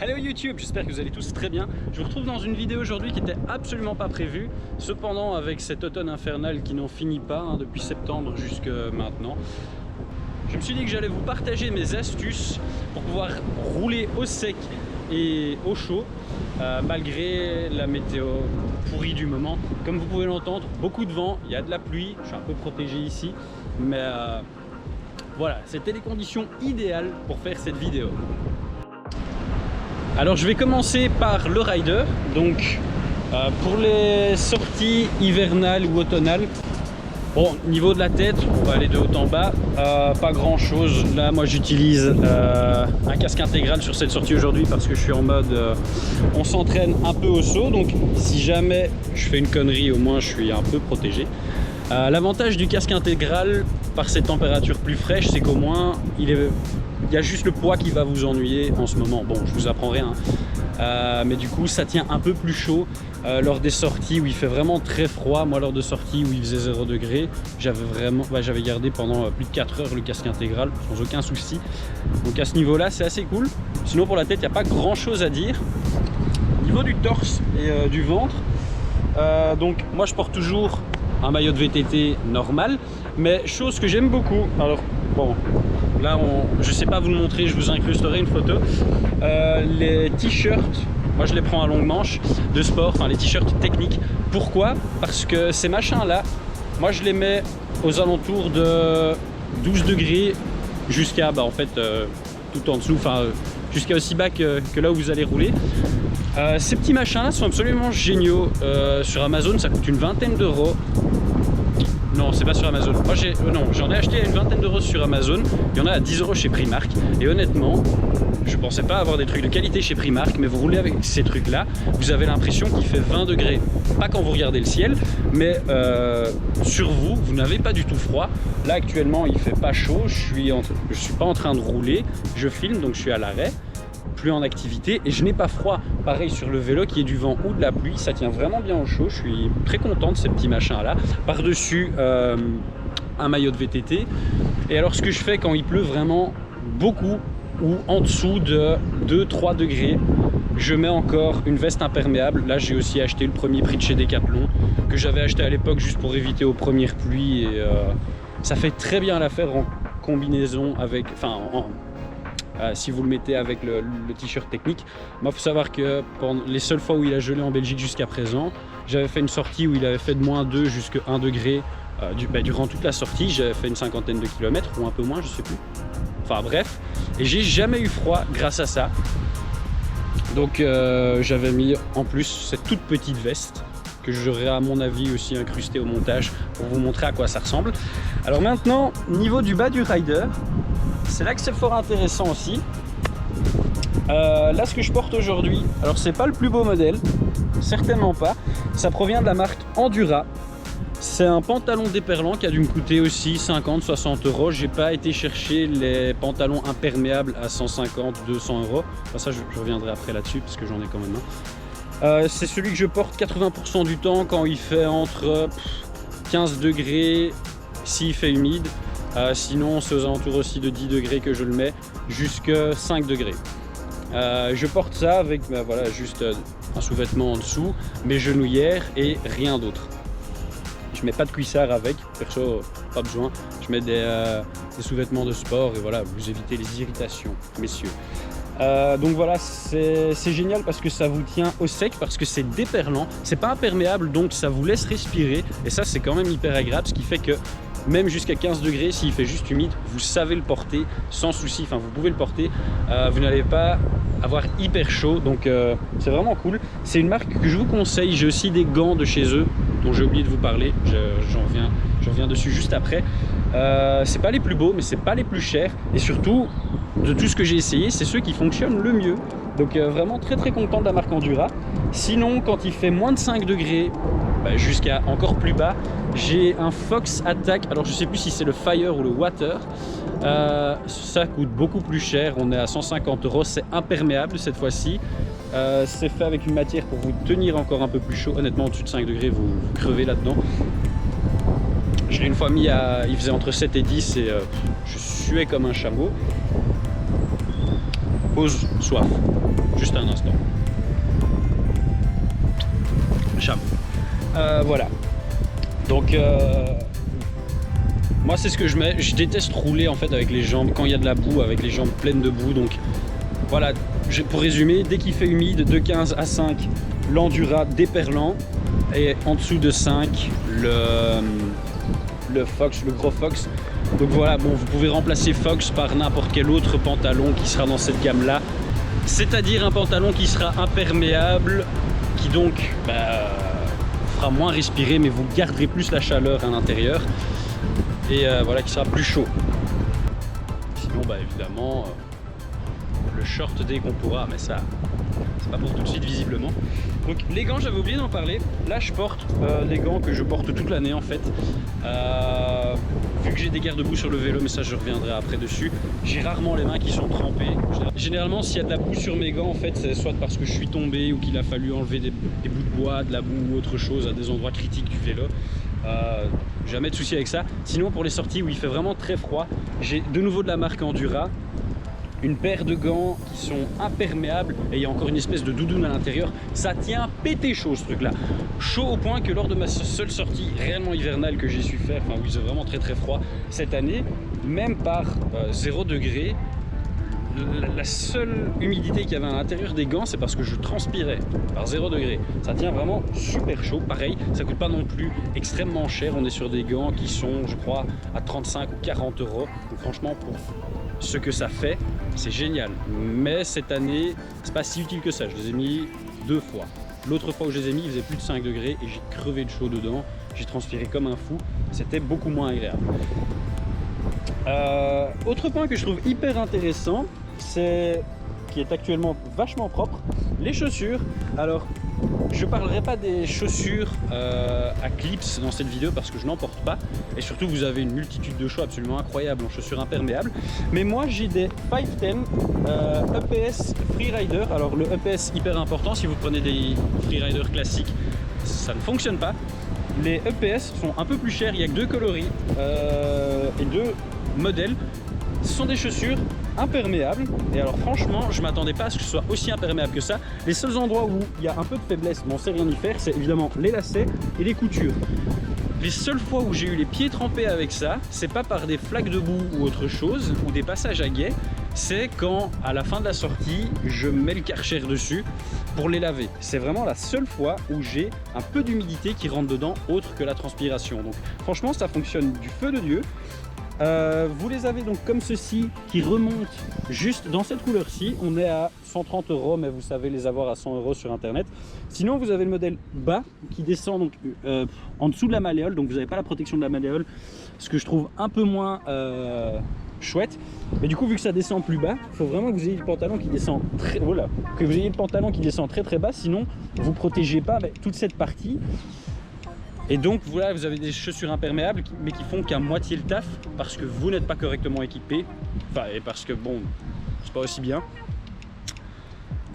Hello YouTube, j'espère que vous allez tous très bien. Je vous retrouve dans une vidéo aujourd'hui qui n'était absolument pas prévue. Cependant, avec cet automne infernal qui n'en finit pas depuis septembre jusque maintenant, je me suis dit que j'allais vous partager mes astuces pour pouvoir rouler au sec et au chaud malgré la météo pourrie du moment. Comme vous pouvez l'entendre, beaucoup de vent, il y a de la pluie, je suis un peu protégé ici, mais voilà, c'était les conditions idéales pour faire cette vidéo. Alors je vais commencer par le rider. Donc pour les sorties hivernales ou automnales, bon, niveau de la tête, on va aller de haut en bas, pas grand chose. Là moi j'utilise un casque intégral sur cette sortie aujourd'hui parce que je suis en mode on s'entraîne un peu au saut, donc si jamais je fais une connerie, au moins je suis un peu protégé. L'avantage du casque intégral par ces températures plus fraîches, c'est qu'au moins il y a juste le poids qui va vous ennuyer en ce moment. Bon, je vous apprends rien, mais du coup ça tient un peu plus chaud lors des sorties où il fait vraiment très froid. Moi, lors de sorties où il faisait 0 degré, j'avais gardé pendant plus de 4 heures le casque intégral sans aucun souci. Donc à ce niveau là c'est assez cool. Sinon pour la tête il n'y a pas grand chose à dire. Au niveau du torse et du ventre, donc moi je porte toujours un maillot de VTT normal, mais chose que j'aime beaucoup. Alors bon, là je sais pas vous le montrer, je vous incrusterai une photo. Les t-shirts, moi je les prends à longue manche de sport, enfin les t-shirts techniques. Pourquoi? Parce que ces machins là, moi je les mets aux alentours de 12 degrés jusqu'à en fait tout en dessous, enfin jusqu'à aussi bas que là où vous allez rouler. Ces petits machins là sont absolument géniaux. Sur Amazon ça coûte une vingtaine d'euros. Non, c'est pas sur Amazon. Moi j'en ai acheté à une vingtaine d'euros sur Amazon. Il y en a à 10 euros chez Primark. Et honnêtement, je pensais pas avoir des trucs de qualité chez Primark, mais vous roulez avec ces trucs là, vous avez l'impression qu'il fait 20 degrés. Pas quand vous regardez le ciel, mais sur vous, vous n'avez pas du tout froid. Là actuellement il fait pas chaud, je suis pas en train de rouler, je filme donc je suis à l'arrêt, plus en activité, et je n'ai pas froid. Pareil sur le vélo, qui est du vent ou de la pluie, ça tient vraiment bien au chaud. Je suis très content de ces petits machins là. Par dessus un maillot de VTT. Et alors ce que je fais quand il pleut vraiment beaucoup ou en dessous de 2-3 degrés, je mets encore une veste imperméable. Là j'ai aussi acheté le premier prix de chez Decathlon que j'avais acheté à l'époque juste pour éviter aux premières pluies, et ça fait très bien l'affaire en combinaison avec, si vous le mettez avec le t-shirt technique. Moi, il faut savoir que pendant les seules fois où il a gelé en Belgique jusqu'à présent, j'avais fait une sortie où il avait fait de -2 jusqu'à 1 degré durant toute la sortie. J'avais fait une cinquantaine de kilomètres ou un peu moins, je sais plus. Enfin bref, et j'ai jamais eu froid grâce à ça. Donc j'avais mis en plus cette toute petite veste que j'aurais à mon avis aussi incrustée au montage pour vous montrer à quoi ça ressemble. Alors maintenant, niveau du bas du rider, c'est là que c'est fort intéressant aussi. Là ce que je porte aujourd'hui, alors c'est pas le plus beau modèle, certainement pas. Ça provient de la marque Endura. C'est un pantalon déperlant qui a dû me coûter aussi 50-60 euros. J'ai pas été chercher les pantalons imperméables à 150-200 euros. Enfin, ça je reviendrai après là-dessus parce que j'en ai quand même un. C'est celui que je porte 80% du temps quand il fait entre 15 degrés s'il fait humide. Sinon c'est aux alentours aussi de 10 degrés que je le mets, jusqu'à 5 degrés. Je porte ça avec voilà, juste un sous-vêtement en dessous, mes genouillères et rien d'autre. Je mets pas de cuissard avec, perso pas besoin. Je mets des sous-vêtements de sport et voilà, vous évitez les irritations, messieurs. Donc voilà, c'est génial parce que ça vous tient au sec, parce que c'est déperlant, c'est pas imperméable, donc ça vous laisse respirer, et ça c'est quand même hyper agréable, ce qui fait que même jusqu'à 15 degrés, s'il fait juste humide, vous savez le porter sans souci. Enfin, vous pouvez le porter, vous n'allez pas avoir hyper chaud, donc c'est vraiment cool. C'est une marque que je vous conseille. J'ai aussi des gants de chez eux dont j'ai oublié de vous parler, j'en reviens dessus juste après. C'est pas les plus beaux, mais c'est pas les plus chers, et surtout de tout ce que j'ai essayé, c'est ceux qui fonctionnent le mieux. Donc vraiment très content de la marque Endura. Sinon, quand il fait moins de 5 degrés, jusqu'à encore plus bas, j'ai un Fox Attack. Alors je sais plus si c'est le Fire ou le Water. Ça coûte beaucoup plus cher, on est à 150 euros. C'est imperméable cette fois-ci. C'est fait avec une matière pour vous tenir encore un peu plus chaud. Honnêtement, au-dessus de 5 degrés, vous crevez là-dedans. Je l'ai une fois mis il faisait entre 7 et 10 et je suais comme un chameau. Pause soif. Juste un instant. Cham. Voilà. Donc moi c'est ce que je mets. Je déteste rouler en fait avec les jambes quand il y a de la boue, avec les jambes pleines de boue. Donc voilà, pour résumer, dès qu'il fait humide, de 15 à 5, l'Endura déperlant, et en dessous de 5, le Fox, le gros Fox. Donc voilà, bon, vous pouvez remplacer Fox par n'importe quel autre pantalon qui sera dans cette gamme là, c'est-à-dire un pantalon qui sera imperméable, qui donc fera moins respirer, mais vous garderez plus la chaleur à l'intérieur, et voilà, qui sera plus chaud. Sinon évidemment le short dès qu'on pourra, mais ça c'est pas pour tout de suite visiblement. Donc les gants, j'avais oublié d'en parler. Là je porte les gants que je porte toute l'année en fait. Vu que j'ai des garde-boue sur le vélo, mais ça je reviendrai après dessus, j'ai rarement les mains qui sont trempées. Généralement s'il y a de la boue sur mes gants en fait, c'est soit parce que je suis tombé ou qu'il a fallu enlever des bouts de bois, de la boue ou autre chose à des endroits critiques du vélo. Jamais de souci avec ça. Sinon pour les sorties où il fait vraiment très froid, j'ai de nouveau de la marque Endura une paire de gants qui sont imperméables, et il y a encore une espèce de doudoune à l'intérieur. Ça tient pété chaud ce truc là, chaud au point que lors de ma seule sortie réellement hivernale que j'ai su faire, enfin où il faisait vraiment très froid cette année, même par 0 degré, la seule humidité qu'il y avait à l'intérieur des gants, c'est parce que je transpirais par 0 degré. Ça tient vraiment super chaud. Pareil, ça coûte pas non plus extrêmement cher. On est sur des gants qui sont, je crois, à 35 ou 40 euros. Donc franchement, pour ce que ça fait, c'est génial. Mais cette année, c'est pas si utile que ça. Je les ai mis 2 fois. L'autre fois où je les ai mis, il faisait plus de 5 degrés et j'ai crevé de chaud dedans. J'ai transpiré comme un fou. C'était beaucoup moins agréable. Autre point que je trouve hyper intéressant, c'est qui est actuellement vachement propre, les chaussures. Alors je parlerai pas des chaussures à clips dans cette vidéo parce que je n'en porte pas, et surtout vous avez une multitude de choix absolument incroyables en chaussures imperméables, mais moi j'ai des 510 EPS Freerider. Alors le EPS hyper important, si vous prenez des Freerider classiques ça ne fonctionne pas. Les EPS sont un peu plus chers, il n'y a que 2 coloris et 2 modèles. Ce sont des chaussures imperméables, et alors franchement je m'attendais pas à ce que ce soit aussi imperméable que ça. Les seuls endroits où il y a un peu de faiblesse, mais on sait rien y faire, c'est évidemment les lacets et les coutures. Les seules fois où j'ai eu les pieds trempés avec ça, c'est pas par des flaques de boue ou autre chose, ou des passages à guet, c'est quand à la fin de la sortie je mets le Karcher dessus pour les laver. C'est vraiment la seule fois où j'ai un peu d'humidité qui rentre dedans autre que la transpiration. Donc franchement ça fonctionne du feu de Dieu. Vous les avez donc comme ceci, qui remontent juste dans cette couleur-ci. On est à 130 euros, mais vous savez les avoir à 100 euros sur internet. Sinon vous avez le modèle bas qui descend donc en dessous de la malléole, donc vous n'avez pas la protection de la malléole, ce que je trouve un peu moins chouette. Mais du coup vu que ça descend plus bas, il faut vraiment que vous ayez le pantalon qui descend très, voilà, que vous ayez le pantalon qui descend très bas, sinon vous protégez pas toute cette partie. Et donc voilà, vous avez des chaussures imperméables mais qui font qu'à moitié le taf parce que vous n'êtes pas correctement équipé, enfin, et parce que bon, c'est pas aussi bien.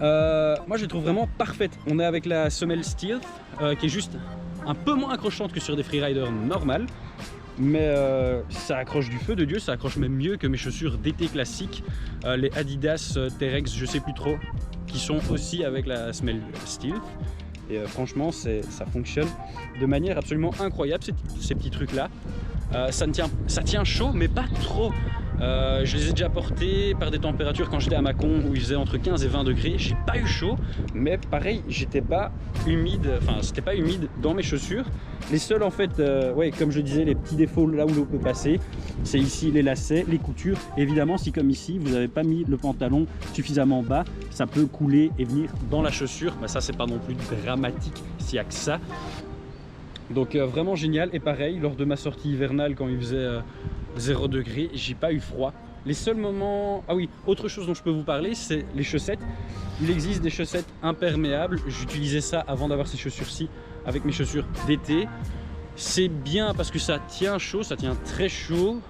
Moi je les trouve vraiment parfaites. On est avec la semelle Stealth qui est juste un peu moins accrochante que sur des freeriders normales, mais ça accroche du feu de Dieu, ça accroche même mieux que mes chaussures d'été classiques, les Adidas T-Rex, je sais plus trop, qui sont aussi avec la semelle Stealth. Et franchement ça fonctionne de manière absolument incroyable, ces petits trucs là. Ça tient chaud mais pas trop. Je les ai déjà portés par des températures quand j'étais à Mâcon où il faisait entre 15 et 20 degrés. J'ai pas eu chaud, mais pareil, j'étais pas humide, enfin c'était pas humide dans mes chaussures. Les seuls en fait, ouais, comme je disais, les petits défauts là où l'eau peut passer, c'est ici les lacets, les coutures. Évidemment, si comme ici vous n'avez pas mis le pantalon suffisamment bas, ça peut couler et venir dans la chaussure. Bah, ça c'est pas non plus dramatique s'il y a que ça. Donc vraiment génial. Et pareil, lors de ma sortie hivernale quand il faisait 0 degré, j'ai pas eu froid. Les seuls moments... Ah oui, autre chose dont je peux vous parler, c'est les chaussettes. Il existe des chaussettes imperméables. J'utilisais ça avant d'avoir ces chaussures-ci avec mes chaussures d'été. C'est bien parce que ça tient chaud, ça tient très chaud.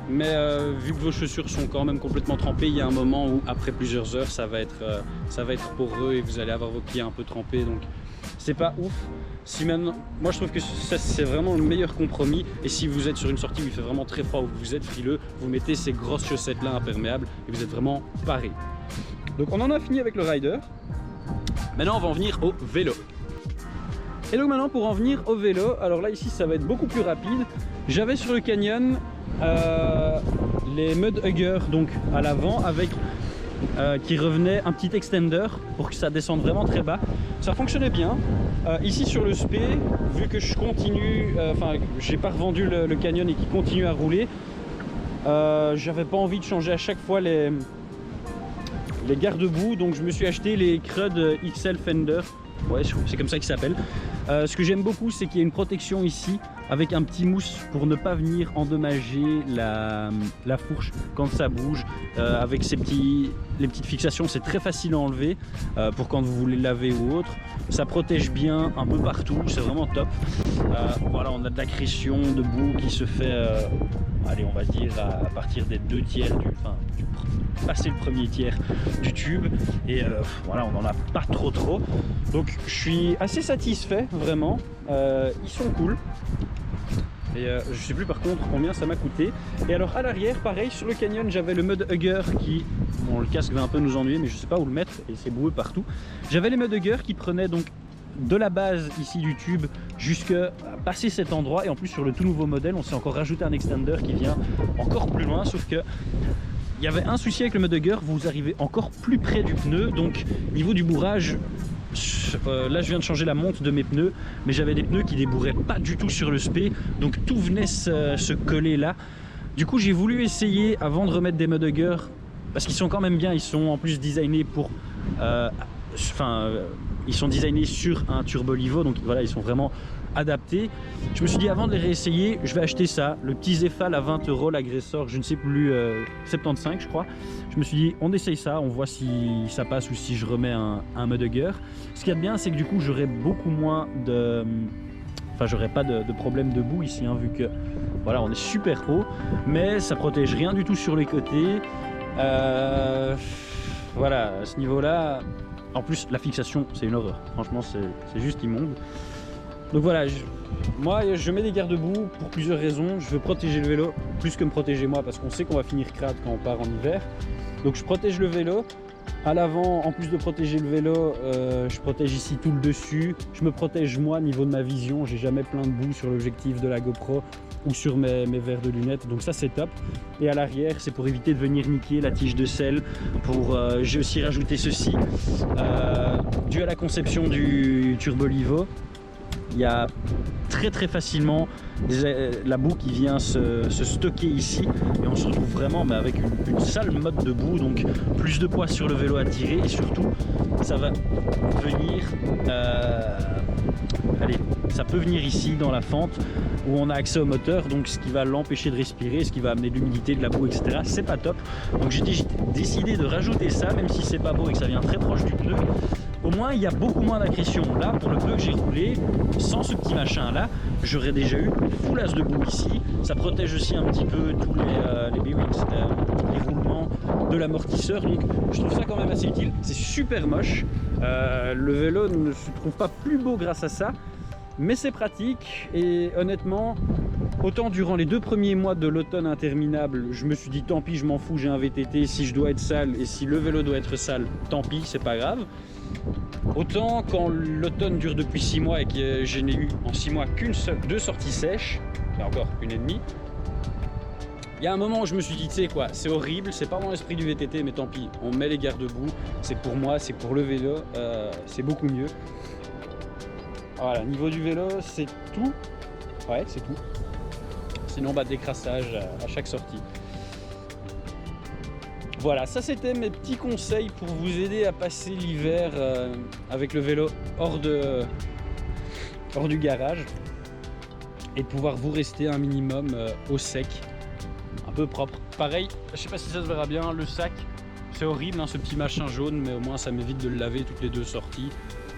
Mais vu que vos chaussures sont quand même complètement trempées, il y a un moment où après plusieurs heures ça va être poreux et vous allez avoir vos pieds un peu trempés, donc c'est pas ouf. Si maintenant, moi je trouve que ça c'est vraiment le meilleur compromis, et si vous êtes sur une sortie où il fait vraiment très froid, où vous êtes frileux, vous mettez ces grosses chaussettes là imperméables et vous êtes vraiment paré. Donc on en a fini avec le rider. Maintenant on va en venir au vélo. Et donc maintenant pour en venir au vélo, alors là ici ça va être beaucoup plus rapide. J'avais sur le Canyon les Mud Hugger donc à l'avant avec qui revenait un petit extender pour que ça descende vraiment très bas. Ça fonctionnait bien. Ici sur le SP, vu que je continue, enfin j'ai pas revendu le Canyon et qui continue à rouler, j'avais pas envie de changer à chaque fois les garde-boue, donc je me suis acheté les Crud XL Fender. Ouais, c'est comme ça qu'ils s'appellent. Ce que j'aime beaucoup, c'est qu'il y a une protection ici avec un petit mousse pour ne pas venir endommager la fourche quand ça bouge. Avec les petites fixations, c'est très facile à enlever pour quand vous voulez laver ou autre. Ça protège bien un peu partout, c'est vraiment top. Voilà, on a de l'accrétion de boue qui se fait, allez, on va dire à partir des 2 tiers passer le premier tiers du tube, et voilà, on n'en a pas trop. Donc je suis assez satisfait, vraiment. Ils sont cool. Et je sais plus par contre combien ça m'a coûté. Et alors à l'arrière, pareil, sur le Canyon, j'avais le Mud Hugger qui, bon, le casque va un peu nous ennuyer, mais je sais pas où le mettre et c'est boueux partout. J'avais les Mud Hugger qui prenaient donc de la base ici du tube jusqu'à passer cet endroit, et en plus sur le tout nouveau modèle on s'est encore rajouté un extender qui vient encore plus loin, sauf que il y avait un souci avec le Mud Hugger, vous arrivez encore plus près du pneu, donc niveau du bourrage, là je viens de changer la monte de mes pneus, mais j'avais des pneus qui débourraient pas du tout sur le SP, donc tout venait se coller là. Du coup j'ai voulu essayer avant de remettre des Mud Hugger, parce qu'ils sont quand même bien, ils sont en plus designés pour ils sont designés sur un turbo Livo, donc voilà, ils sont vraiment adaptés. Je me suis dit avant de les réessayer, je vais acheter ça, le petit Zefal à 20 €, l'agresseur, je ne sais plus, 75 je crois. Je me suis dit on essaye ça, on voit si ça passe ou si je remets un Mud Hugger. Ce qu'il y a de bien, c'est que du coup j'aurai beaucoup moins de... Enfin, j'aurai pas de problème de boue ici, hein, vu que voilà, on est super haut, mais ça protège rien du tout sur les côtés. Voilà, à ce niveau-là, en plus la fixation c'est une horreur, franchement c'est juste immonde. Donc voilà, moi je mets des garde-boue pour plusieurs raisons. Je veux protéger le vélo plus que me protéger moi, parce qu'on sait qu'on va finir crade quand on part en hiver. Donc je protège le vélo. À l'avant, en plus de protéger le vélo, je protège ici tout le dessus. Je me protège moi au niveau de ma vision, j'ai jamais plein de boue sur l'objectif de la GoPro ou sur mes verres de lunettes, donc ça c'est top. Et à l'arrière, c'est pour éviter de venir niquer la tige de selle. J'ai aussi rajouté ceci, dû à la conception du Turbo Livo. Il y a très facilement la boue qui vient se stocker ici, et on se retrouve vraiment avec une sale motte de boue, donc plus de poids sur le vélo à tirer, et surtout ça va venir allez, ça peut venir ici dans la fente où on a accès au moteur, donc ce qui va l'empêcher de respirer, ce qui va amener de l'humidité, de la boue, etc. C'est pas top, donc j'ai décidé de rajouter ça, même si c'est pas beau et que ça vient très proche du pneu. Au moins il y a beaucoup moins d'accrétion. Là, pour le peu que j'ai roulé, sans ce petit machin là, j'aurais déjà eu foulasse de boue ici. Ça protège aussi un petit peu tous les B-Wings, les roulements de l'amortisseur, donc je trouve ça quand même assez utile. C'est super moche, le vélo ne se trouve pas plus beau grâce à ça, mais c'est pratique. Et honnêtement, autant durant les 2 premiers mois de l'automne interminable, je me suis dit tant pis, je m'en fous, j'ai un VTT, si je dois être sale et si le vélo doit être sale, tant pis, c'est pas grave. Autant quand l'automne dure depuis 6 mois et que je n'ai eu en 6 mois deux sorties sèches, et encore une et demie, il y a un moment où je me suis dit, tu sais quoi, c'est horrible, c'est pas mon esprit du VTT, mais tant pis, on met les garde-boue, c'est pour moi, c'est pour le vélo, c'est beaucoup mieux. Voilà, niveau du vélo, c'est tout. Ouais, c'est tout. Sinon, bah, décrassage à chaque sortie. Voilà, ça c'était mes petits conseils pour vous aider à passer l'hiver avec le vélo hors du garage et pouvoir vous rester un minimum au sec, un peu propre. Pareil, je sais pas si ça se verra bien, le sac, c'est horrible, hein, ce petit machin jaune, mais au moins ça m'évite de le laver toutes les 2 sorties,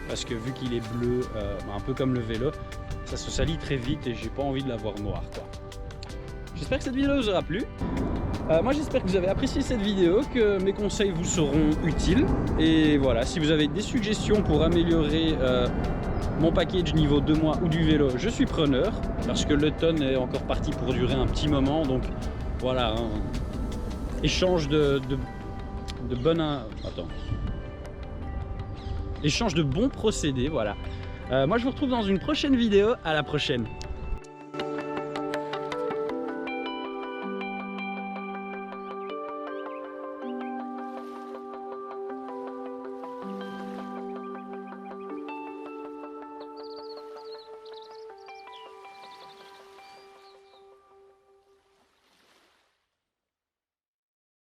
parce que vu qu'il est bleu, un peu comme le vélo, ça se salit très vite et j'ai pas envie de l'avoir noir, quoi. J'espère que cette vidéo vous aura plu. Moi j'espère que vous avez apprécié cette vidéo, que mes conseils vous seront utiles, et voilà, si vous avez des suggestions pour améliorer mon package niveau 2 mois ou du vélo, je suis preneur, parce que l'automne est encore parti pour durer un petit moment, donc voilà, hein, échange de échange de bons procédés, voilà. Moi je vous retrouve dans une prochaine vidéo, à la prochaine.